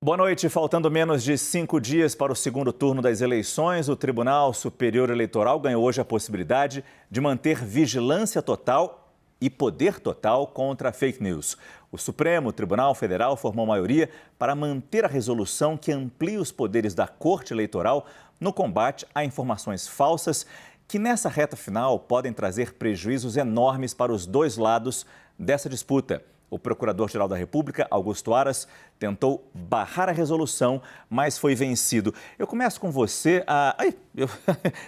Boa noite. Faltando menos de 5 dias para o segundo turno das eleições, o Tribunal Superior Eleitoral ganhou hoje a possibilidade de manter vigilância total e poder total contra a fake news. O Supremo Tribunal Federal formou maioria para manter a resolução que amplia os poderes da Corte Eleitoral no combate a informações falsas que nessa reta final podem trazer prejuízos enormes para os dois lados dessa disputa. O Procurador-Geral da República, Augusto Aras, tentou barrar a resolução, mas foi vencido. Eu começo com você.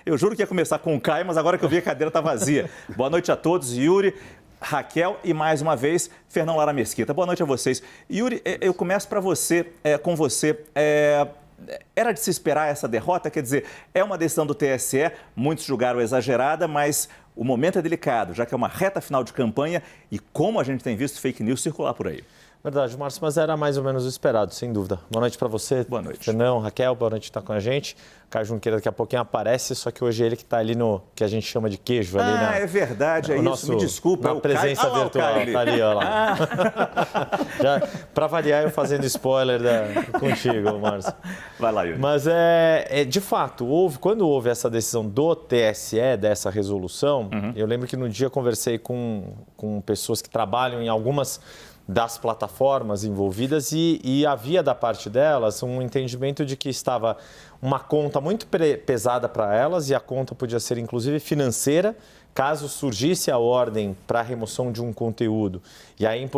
Eu juro que ia começar com o Caio, mas agora que eu vi a cadeira está vazia. Boa noite a todos, Yuri, Raquel e, mais uma vez, Fernão Lara Mesquita. Boa noite a vocês. Yuri, eu começo com você. Era de se esperar essa derrota? Quer dizer, é uma decisão do TSE, muitos julgaram exagerada, mas o momento é delicado, já que é uma reta final de campanha e como a gente tem visto fake news circular por aí. Verdade, Márcio, mas era mais ou menos o esperado, sem dúvida. Boa noite para você. Boa noite. Fernão, Raquel, boa noite por estar com a gente. Caio Junqueira daqui a pouquinho aparece, só que hoje é ele que está ali no que a gente chama de queijo. Ali é verdade, é isso, me desculpa. Na presença virtual, está ali, olha lá. Para variar, eu fazendo spoiler contigo, Márcio. Vai lá, Yuri. Mas, de fato, quando houve essa decisão do TSE, dessa resolução, eu lembro que no dia eu conversei com pessoas que trabalham em algumas das plataformas envolvidas e havia da parte delas um entendimento de que estava uma conta muito pesada para elas e a conta podia ser inclusive financeira, caso surgisse a ordem para a remoção de um conteúdo.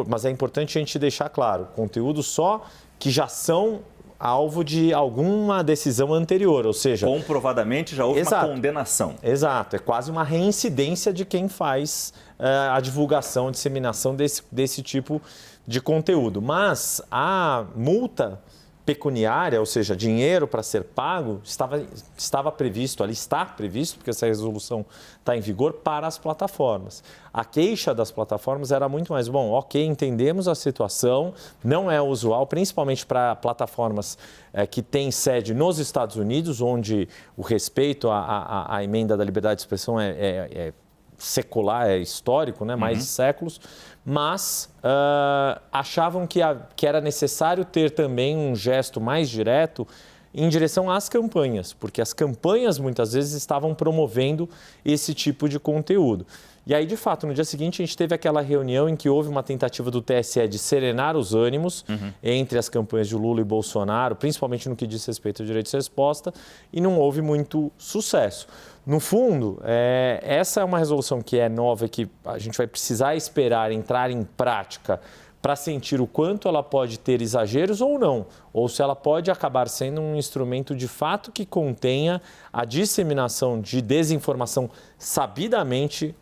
Mas é importante a gente deixar claro, conteúdo só que já são alvo de alguma decisão anterior, ou seja... Comprovadamente já houve uma condenação. Exato, é quase uma reincidência de quem faz a divulgação, a disseminação desse tipo de conteúdo. Mas a multa pecuniária, ou seja, dinheiro para ser pago, estava previsto, ali está previsto, porque essa resolução está em vigor, para as plataformas. A queixa das plataformas era muito mais, ok, entendemos a situação, não é usual, principalmente para plataformas que têm sede nos Estados Unidos, onde o respeito à emenda da liberdade de expressão é secular, é histórico, né? Mais de séculos, mas achavam que era necessário ter também um gesto mais direto em direção às campanhas, porque as campanhas muitas vezes estavam promovendo esse tipo de conteúdo. E aí, de fato, no dia seguinte, a gente teve aquela reunião em que houve uma tentativa do TSE de serenar os ânimos entre as campanhas de Lula e Bolsonaro, principalmente no que diz respeito ao direito de resposta, e não houve muito sucesso. No fundo, essa é uma resolução que é nova e que a gente vai precisar esperar entrar em prática para sentir o quanto ela pode ter exageros ou não, ou se ela pode acabar sendo um instrumento de fato que contenha a disseminação de desinformação sabidamente,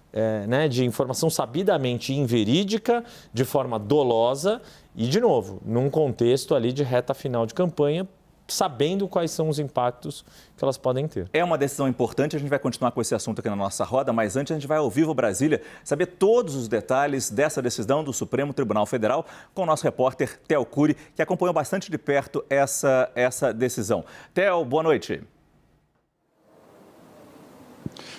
de informação sabidamente inverídica, de forma dolosa e, de novo, num contexto ali de reta final de campanha, sabendo quais são os impactos que elas podem ter. É uma decisão importante, a gente vai continuar com esse assunto aqui na nossa roda, mas antes a gente vai ao vivo Brasília saber todos os detalhes dessa decisão do Supremo Tribunal Federal com o nosso repórter Theo Cury, que acompanhou bastante de perto essa decisão. Theo, boa noite.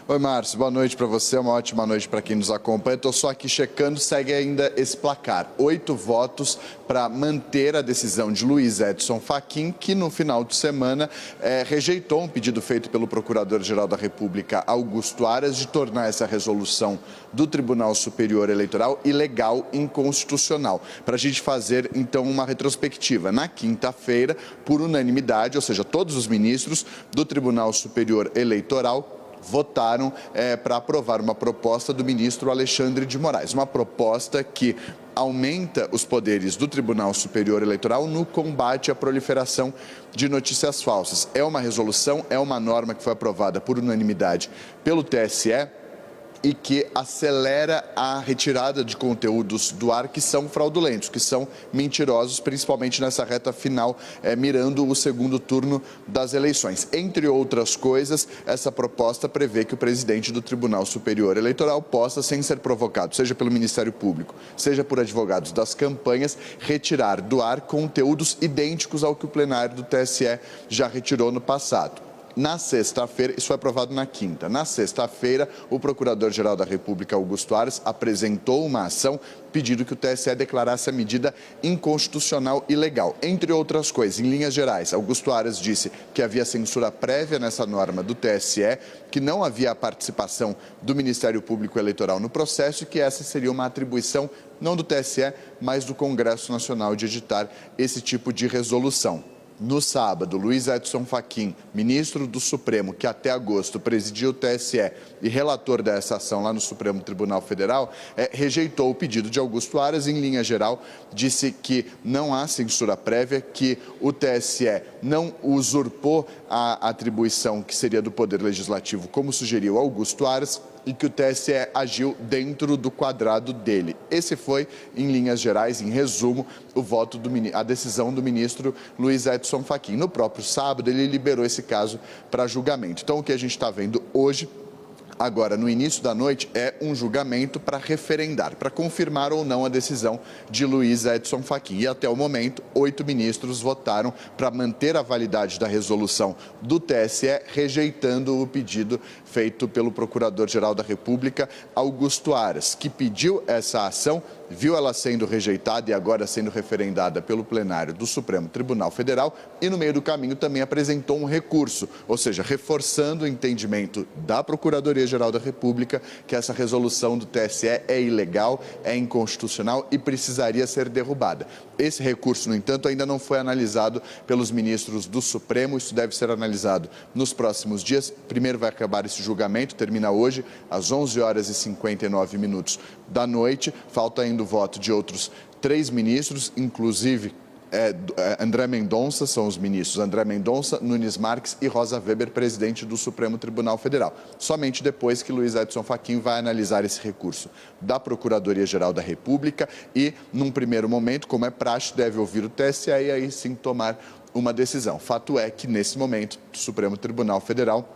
Oi, Márcio, boa noite para você, uma ótima noite para quem nos acompanha. Estou só aqui checando, segue ainda esse placar. 8 votos para manter a decisão de Luiz Edson Fachin, que no final de semana rejeitou um pedido feito pelo Procurador-Geral da República, Augusto Aras, de tornar essa resolução do Tribunal Superior Eleitoral ilegal e inconstitucional. Para a gente fazer, então, uma retrospectiva. Na quinta-feira, por unanimidade, ou seja, todos os ministros do Tribunal Superior Eleitoral votaram para aprovar uma proposta do ministro Alexandre de Moraes, uma proposta que aumenta os poderes do Tribunal Superior Eleitoral no combate à proliferação de notícias falsas. É uma resolução, é uma norma que foi aprovada por unanimidade pelo TSE e que acelera a retirada de conteúdos do ar que são fraudulentos, que são mentirosos, principalmente nessa reta final, mirando o segundo turno das eleições. Entre outras coisas, essa proposta prevê que o presidente do Tribunal Superior Eleitoral possa, sem ser provocado, seja pelo Ministério Público, seja por advogados das campanhas, retirar do ar conteúdos idênticos ao que o plenário do TSE já retirou no passado. Na sexta-feira, isso foi aprovado na quinta. Na sexta-feira, o Procurador-Geral da República, Augusto Aras, apresentou uma ação pedindo que o TSE declarasse a medida inconstitucional e ilegal. Entre outras coisas, em linhas gerais, Augusto Aras disse que havia censura prévia nessa norma do TSE, que não havia a participação do Ministério Público Eleitoral no processo e que essa seria uma atribuição não do TSE, mas do Congresso Nacional de editar esse tipo de resolução. No sábado, Luiz Edson Fachin, ministro do Supremo, que até agosto presidiu o TSE e relator dessa ação lá no Supremo Tribunal Federal, rejeitou o pedido de Augusto Aras. Em linha geral, disse que não há censura prévia, que o TSE não usurpou a atribuição que seria do Poder Legislativo, como sugeriu Augusto Aras, e que o TSE agiu dentro do quadrado dele. Esse foi, em linhas gerais, em resumo, a decisão do ministro Luiz Edson Fachin. No próprio sábado, ele liberou esse caso para julgamento. Então, o que a gente está vendo hoje, agora, no início da noite, é um julgamento para referendar, para confirmar ou não a decisão de Luiz Edson Fachin. E até o momento, 8 ministros votaram para manter a validade da resolução do TSE, rejeitando o pedido feito pelo Procurador-Geral da República, Augusto Aras, que pediu essa ação, viu ela sendo rejeitada e agora sendo referendada pelo plenário do Supremo Tribunal Federal e, no meio do caminho, também apresentou um recurso, ou seja, reforçando o entendimento da Procuradoria-Geral da República que essa resolução do TSE é ilegal, é inconstitucional e precisaria ser derrubada. Esse recurso, no entanto, ainda não foi analisado pelos ministros do Supremo. Isso deve ser analisado nos próximos dias. Primeiro vai acabar esse julgamento, termina hoje às 11h59 da noite. Falta ainda o voto de outros 3 ministros, inclusive André Mendonça, são os ministros André Mendonça, Nunes Marques e Rosa Weber, presidente do Supremo Tribunal Federal. Somente depois que Luiz Edson Fachin vai analisar esse recurso da Procuradoria-Geral da República e, num primeiro momento, como é praxe, deve ouvir o TSE e aí sim tomar uma decisão. Fato é que, nesse momento, o Supremo Tribunal Federal,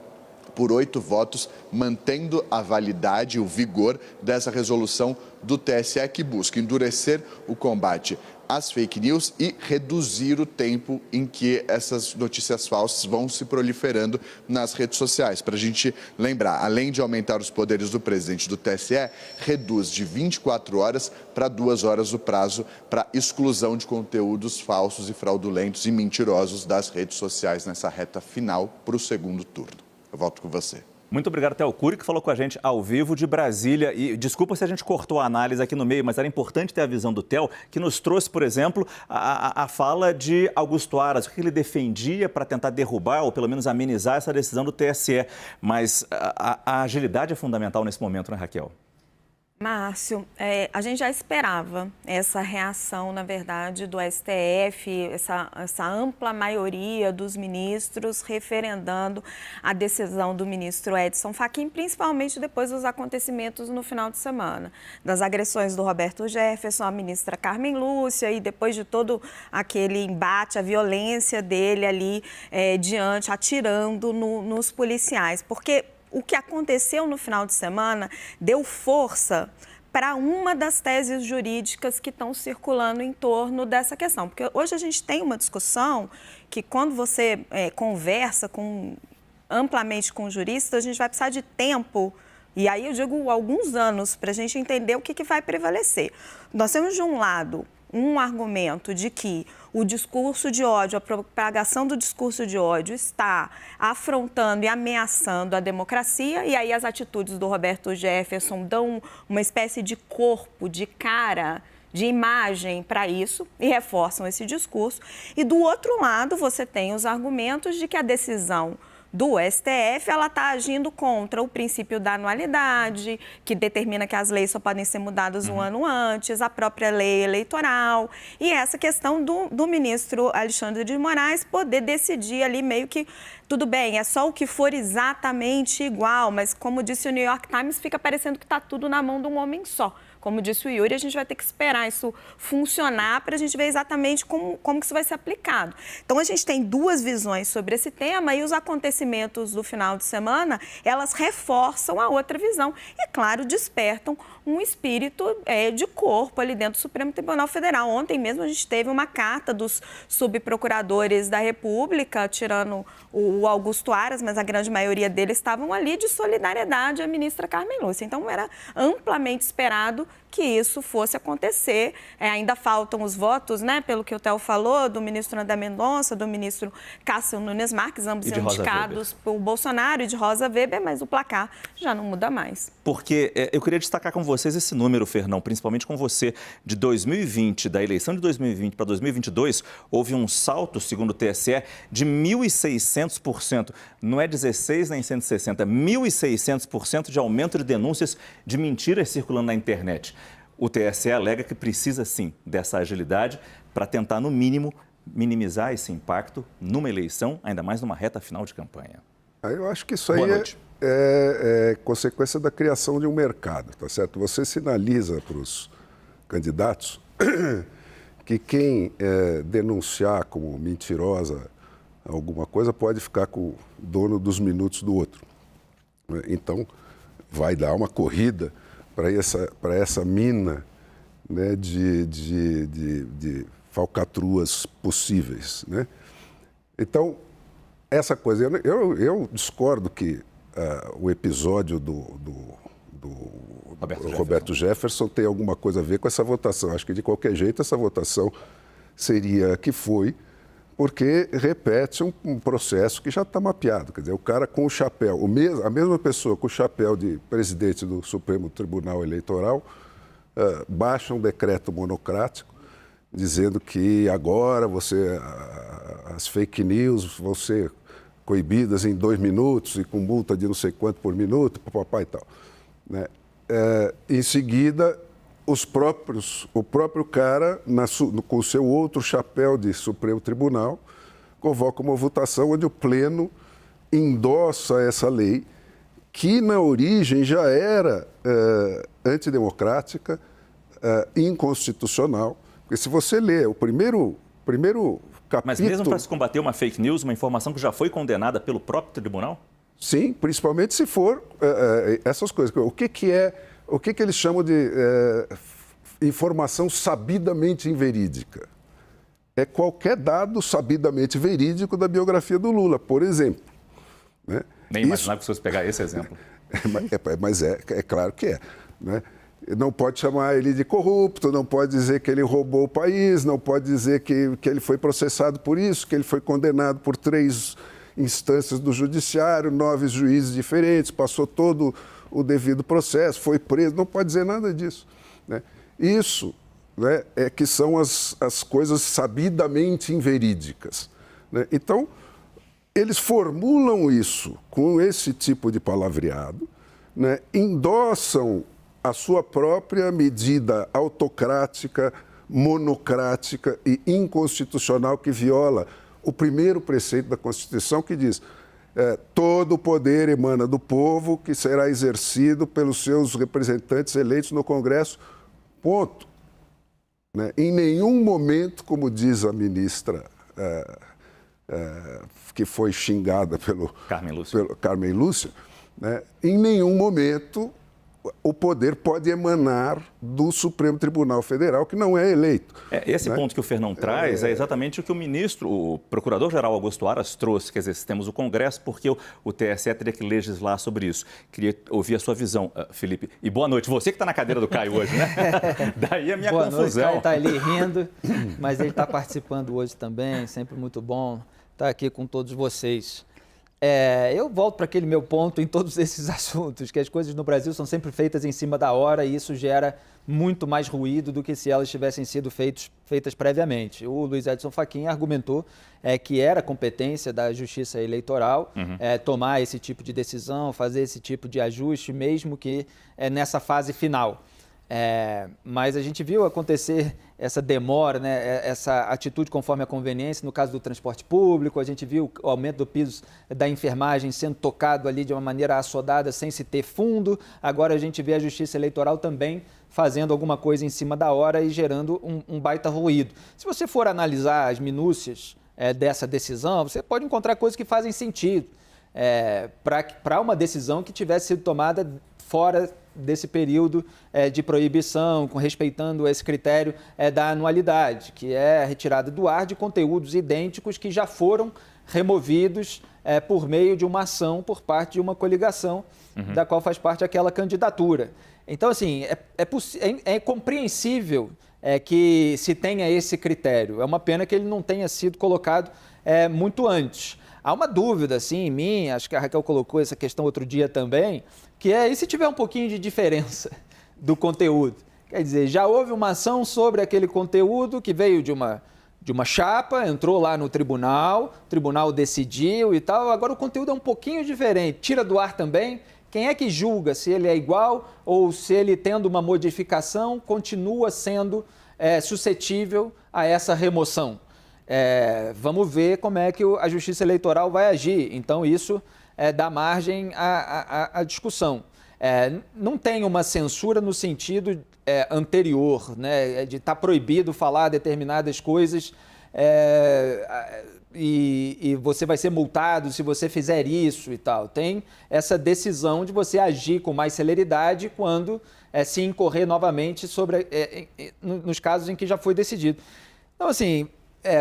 por 8 votos, mantendo a validade e o vigor dessa resolução do TSE que busca endurecer o combate às fake news e reduzir o tempo em que essas notícias falsas vão se proliferando nas redes sociais. Para a gente lembrar, além de aumentar os poderes do presidente do TSE, reduz de 24 horas para 2 horas o prazo para exclusão de conteúdos falsos e fraudulentos e mentirosos das redes sociais nessa reta final para o segundo turno. Eu volto com você. Muito obrigado, Theo Cury, que falou com a gente ao vivo de Brasília. E desculpa se a gente cortou a análise aqui no meio, mas era importante ter a visão do Theo, que nos trouxe, por exemplo, a fala de Augusto Aras, o que ele defendia para tentar derrubar ou pelo menos amenizar essa decisão do TSE. Mas a agilidade é fundamental nesse momento, né, Raquel? Márcio, a gente já esperava essa reação, na verdade, do STF, essa ampla maioria dos ministros referendando a decisão do ministro Edson Fachin, principalmente depois dos acontecimentos no final de semana, das agressões do Roberto Jefferson, a ministra Carmen Lúcia, e depois de todo aquele embate, a violência dele ali atirando nos policiais, porque o que aconteceu no final de semana deu força para uma das teses jurídicas que estão circulando em torno dessa questão. Porque hoje a gente tem uma discussão que, quando você conversa amplamente com juristas, a gente vai precisar de tempo, e aí eu digo alguns anos, para a gente entender o que vai prevalecer. Nós temos, de um lado, um argumento de que o discurso de ódio, a propagação do discurso de ódio está afrontando e ameaçando a democracia, e aí as atitudes do Roberto Jefferson dão uma espécie de corpo, de cara, de imagem para isso e reforçam esse discurso. E do outro lado, você tem os argumentos de que a decisão do STF, ela está agindo contra o princípio da anualidade, que determina que as leis só podem ser mudadas um ano antes, a própria lei eleitoral, e essa questão do ministro Alexandre de Moraes poder decidir ali meio que, tudo bem, é só o que for exatamente igual, mas como disse o New York Times, fica parecendo que está tudo na mão de um homem só. como disse o Yuri, a gente vai ter que esperar isso funcionar para a gente ver exatamente como que isso vai ser aplicado. Então, a gente tem duas visões sobre esse tema e os acontecimentos do final de semana, elas reforçam a outra visão e, claro, despertam um espírito de corpo ali dentro do Supremo Tribunal Federal. Ontem mesmo a gente teve uma carta dos subprocuradores da República, tirando o Augusto Aras, mas a grande maioria deles estavam ali de solidariedade à ministra Carmen Lúcia. Então, era amplamente esperado que isso fosse acontecer. Ainda faltam os votos, né, pelo que o Theo falou, do ministro André Mendonça, do ministro Cássio Nunes Marques, ambos indicados por Bolsonaro, e de Rosa Weber, mas o placar já não muda mais. Porque eu queria destacar com vocês esse número, Fernão, principalmente com você, de 2020, da eleição de 2020 para 2022, houve um salto, segundo o TSE, de 1.600%. Não é 16 nem 160, 1.600% de aumento de denúncias de mentiras circulando na internet. O TSE alega que precisa, sim, dessa agilidade para tentar, no mínimo, minimizar esse impacto numa eleição, ainda mais numa reta final de campanha. Eu acho que isso aí é consequência da criação de um mercado, tá certo? Você sinaliza para os candidatos que quem denunciar como mentirosa alguma coisa pode ficar com o dono dos minutos do outro. Então, vai dar uma corrida para essa mina, né, de falcatruas possíveis, né? Então, essa coisa, eu discordo que o episódio do Roberto Jefferson tem alguma coisa a ver com essa votação. Acho que, de qualquer jeito, essa votação seria a que foi, porque repete um processo que já está mapeado. Quer dizer, o cara com o chapéu, a mesma pessoa com o chapéu de presidente do Supremo Tribunal Eleitoral, baixa um decreto monocrático, dizendo que agora as fake news vão ser coibidas em 2 minutos e com multa de não sei quanto por minuto, papai e tal, né? Em seguida, o próprio cara, com o seu outro chapéu de Supremo Tribunal, convoca uma votação onde o Pleno endossa essa lei, que na origem já era antidemocrática, inconstitucional. Porque se você ler o primeiro capítulo... Mas mesmo para se combater uma fake news, uma informação que já foi condenada pelo próprio tribunal? Sim, principalmente se for essas coisas. O que eles chamam de informação sabidamente inverídica? É qualquer dado sabidamente verídico da biografia do Lula, por exemplo, né? Nem imaginava que fosse pegar esse exemplo. Mas é claro que é, né? Não pode chamar ele de corrupto, não pode dizer que ele roubou o país, não pode dizer que ele foi processado por isso, que ele foi condenado por 3 instâncias do judiciário, 9 juízes diferentes, passou todo o devido processo, foi preso, não pode dizer nada disso, né? Isso, né, é que são as coisas sabidamente inverídicas, né? Então, eles formulam isso com esse tipo de palavreado, né, endossam a sua própria medida autocrática, monocrática e inconstitucional que viola o primeiro preceito da Constituição, que diz: todo o poder emana do povo, que será exercido pelos seus representantes eleitos no Congresso, ponto. Né? Em nenhum momento, como diz a ministra que foi xingada pelo Carmen Lúcia, né? Em nenhum momento o poder pode emanar do Supremo Tribunal Federal, que não é eleito. Esse né? ponto que o Fernão traz é exatamente o que o Procurador-Geral Augusto Aras trouxe. Quer dizer, se temos o Congresso, porque o TSE teria que legislar sobre isso. Queria ouvir a sua visão, Felipe. E boa noite. Você que está na cadeira do Caio hoje, né? Daí a minha boa confusão. Noite, Caio está ali rindo, mas ele está participando hoje também. Sempre muito bom estar aqui com todos vocês. Eu volto para aquele meu ponto em todos esses assuntos, que as coisas no Brasil são sempre feitas em cima da hora e isso gera muito mais ruído do que se elas tivessem sido feitas previamente. O Luiz Edson Fachin argumentou que era competência da Justiça Eleitoral tomar esse tipo de decisão, fazer esse tipo de ajuste, mesmo que nessa fase final. Mas a gente viu acontecer essa demora, né, essa atitude conforme a conveniência no caso do transporte público, a gente viu o aumento do piso da enfermagem sendo tocado ali de uma maneira assodada sem se ter fundo, agora a gente vê a Justiça Eleitoral também fazendo alguma coisa em cima da hora e gerando um baita ruído. Se você for analisar as minúcias dessa decisão, você pode encontrar coisas que fazem sentido para uma decisão que tivesse sido tomada fora desse período de proibição, respeitando esse critério da anualidade, que é a retirada do ar de conteúdos idênticos que já foram removidos por meio de uma ação por parte de uma coligação da qual faz parte aquela candidatura. Então, assim, é compreensível que se tenha esse critério. É uma pena que ele não tenha sido colocado muito antes. Há uma dúvida, assim, em mim, acho que a Raquel colocou essa questão outro dia também, que e se tiver um pouquinho de diferença do conteúdo? Quer dizer, já houve uma ação sobre aquele conteúdo que veio de uma chapa, entrou lá no tribunal, o tribunal decidiu e tal, agora o conteúdo é um pouquinho diferente, tira do ar também. Quem é que julga se ele é igual ou se ele, tendo uma modificação, continua sendo suscetível a essa remoção? Vamos ver como é que a Justiça Eleitoral vai agir. Então, isso dá margem à discussão. Não tem uma censura no sentido anterior, né, de estar proibido falar determinadas coisas e você vai ser multado se você fizer isso e tal. Tem essa decisão de você agir com mais celeridade quando se incorrer novamente nos casos em que já foi decidido. Então, assim,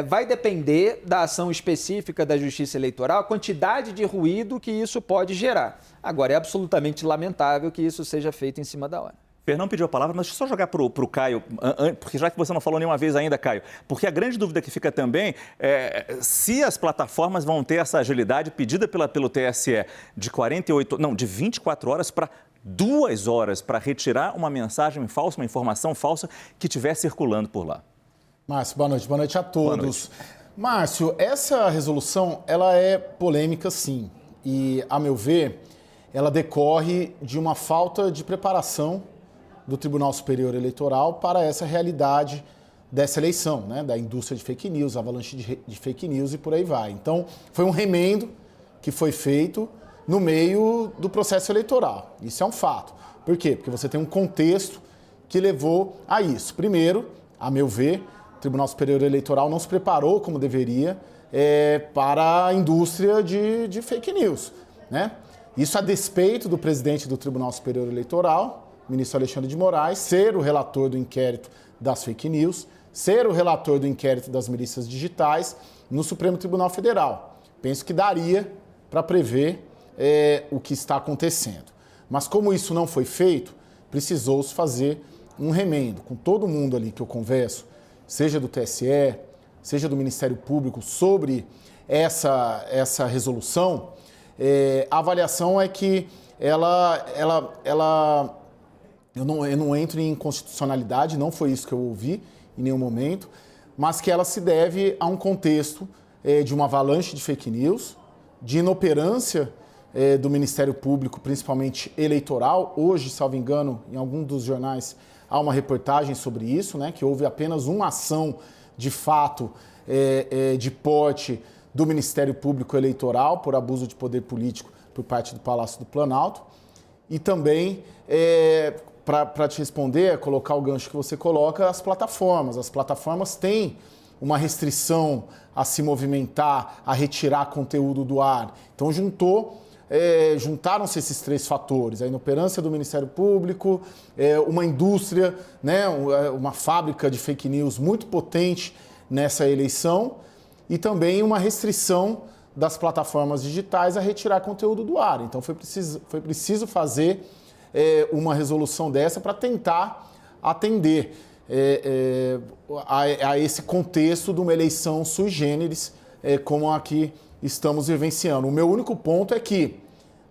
vai depender da ação específica da Justiça Eleitoral, a quantidade de ruído que isso pode gerar. Agora, é absolutamente lamentável que isso seja feito em cima da hora. Fernão pediu a palavra, mas deixa eu só jogar para o Caio, porque já que você não falou nenhuma vez ainda, Caio, porque a grande dúvida que fica também é se as plataformas vão ter essa agilidade pedida pelo TSE de 24 horas para 2 horas para retirar uma mensagem falsa, uma informação falsa que estiver circulando por lá. Márcio, boa noite a todos. Boa noite. Márcio, essa resolução, ela é polêmica, sim, e, a meu ver, ela decorre de uma falta de preparação do Tribunal Superior Eleitoral para essa realidade dessa eleição, né? Da indústria de fake news, avalanche de fake news e por aí vai. Então, foi um remendo que foi feito no meio do processo eleitoral. Isso é um fato. Por quê? Porque você tem um contexto que levou a isso. Primeiro, a meu ver, o Tribunal Superior Eleitoral não se preparou como deveria para a indústria de fake news, né? Isso a despeito do presidente do Tribunal Superior Eleitoral, ministro Alexandre de Moraes, ser o relator do inquérito das fake news, ser o relator do inquérito das milícias digitais no Supremo Tribunal Federal. Penso que daria para prever o que está acontecendo. Mas como isso não foi feito, precisou-se fazer um remendo. Com todo mundo ali que eu converso, seja do TSE, seja do Ministério Público, sobre essa resolução, a avaliação é que eu não entro em inconstitucionalidade, não foi isso que eu ouvi em nenhum momento, mas que ela se deve a um contexto de uma avalanche de fake news, de inoperância do Ministério Público, principalmente eleitoral. Hoje, salvo engano, em algum dos jornais há uma reportagem sobre isso, né, que houve apenas uma ação de fato de porte do Ministério Público Eleitoral por abuso de poder político por parte do Palácio do Planalto. E também, para te responder, colocar o gancho que você coloca, as plataformas. As plataformas têm uma restrição a se movimentar, a retirar conteúdo do ar. Então, juntaram-se esses 3 fatores: a inoperância do Ministério Público, uma indústria, né, uma fábrica de fake news muito potente nessa eleição e também uma restrição das plataformas digitais a retirar conteúdo do ar. Então, foi preciso fazer uma resolução dessa para tentar atender a esse contexto de uma eleição sui generis, como a que estamos vivenciando. O meu único ponto é que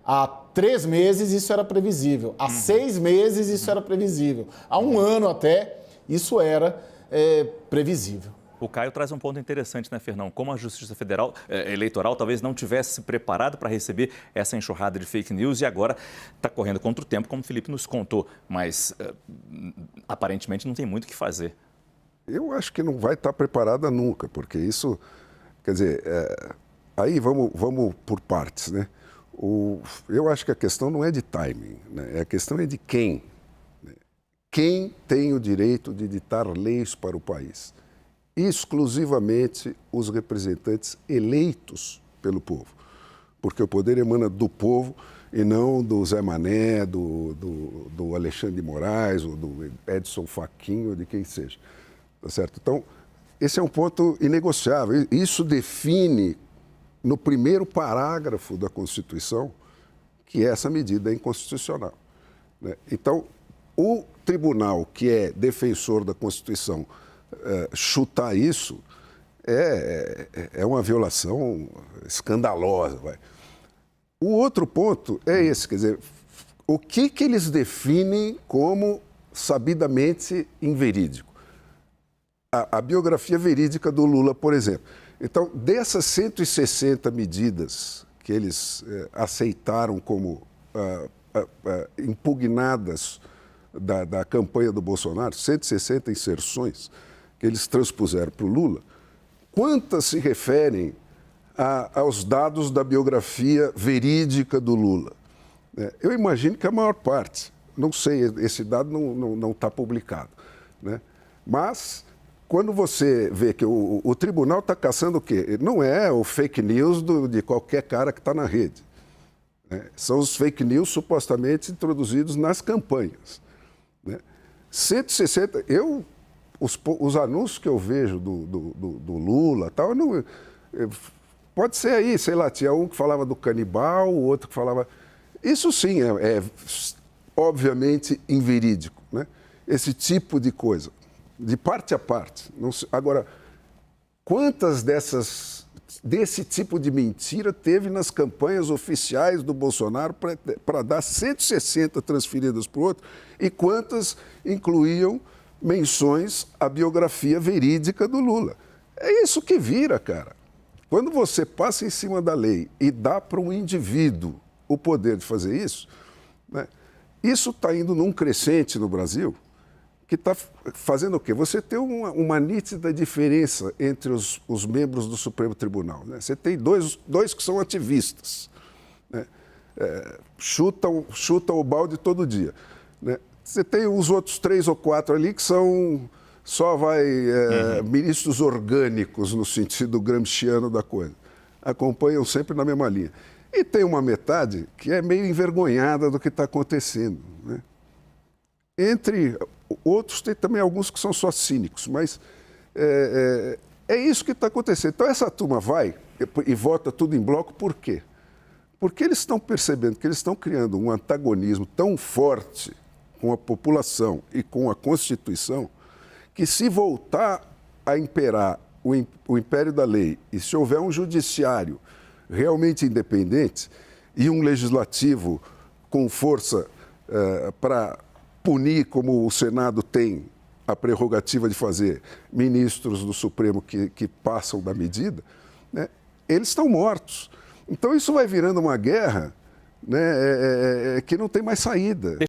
há 3 meses isso era previsível, há 6 meses isso era previsível, há 1 ano até isso era previsível. O Caio traz um ponto interessante, né, Fernão? Como a Justiça Federal Eleitoral talvez não tivesse se preparado para receber essa enxurrada de fake news e agora está correndo contra o tempo, como o Felipe nos contou, mas aparentemente não tem muito o que fazer. Eu acho que não vai estar preparada nunca, porque isso, quer dizer, aí vamos por partes, né? Eu acho que a questão não é de timing, né? A questão é de quem. quem tem o direito de ditar leis para o país? Exclusivamente os representantes eleitos pelo povo. Porque o poder emana do povo e não do Zé Mané, do Alexandre de Moraes, ou do Edson Fachin, ou de quem seja. Tá certo? Então, esse é um ponto inegociável. Isso define, no primeiro parágrafo da Constituição, que essa medida é inconstitucional. Né? Então, o tribunal, que é defensor da Constituição, chutar isso é uma violação escandalosa. Vai. O outro ponto é esse, quer dizer, o que eles definem como sabidamente inverídico? A biografia verídica do Lula, por exemplo. Então, dessas 160 medidas que eles aceitaram como impugnadas da campanha do Bolsonaro, 160 inserções que eles transpuseram para o Lula, quantas se referem aos dados da biografia verídica do Lula? Eu imagino que a maior parte, não sei, esse dado não está publicado, né? Mas quando você vê que o tribunal está caçando o quê? Não é o fake news de qualquer cara que está na rede. Né? São os fake news supostamente introduzidos nas campanhas. Né? 160, os anúncios que eu vejo do Lula, tal, pode ser aí, sei lá, tinha um que falava do canibal, o outro que falava... Isso sim é obviamente inverídico, né? Esse tipo de coisa, de parte a parte. Agora, quantas desse tipo de mentira teve nas campanhas oficiais do Bolsonaro para dar 160 transferidas para o outro e quantas incluíam menções à biografia verídica do Lula? É isso que vira, cara. Quando você passa em cima da lei e dá para um indivíduo o poder de fazer isso, né, isso está indo num crescente no Brasil que está fazendo o quê? Você tem uma nítida diferença entre os membros do Supremo Tribunal. Né? Você tem dois que são ativistas, né? Chutam o balde todo dia. Né? Você tem os outros 3 ou 4 ali que são ministros orgânicos, no sentido gramsciano da coisa. Acompanham sempre na mesma linha. E tem uma metade que é meio envergonhada do que está acontecendo. Né? Entre outros, tem também alguns que são só cínicos, mas é isso que está acontecendo. Então, essa turma vai e vota tudo em bloco, por quê? Porque eles estão percebendo que eles estão criando um antagonismo tão forte com a população e com a Constituição, que se voltar a imperar o império da lei e se houver um judiciário realmente independente e um legislativo com força para punir, como o Senado tem a prerrogativa de fazer, ministros do Supremo que passam da medida, né, eles estão mortos. Então isso vai virando uma guerra, né, que não tem mais saída.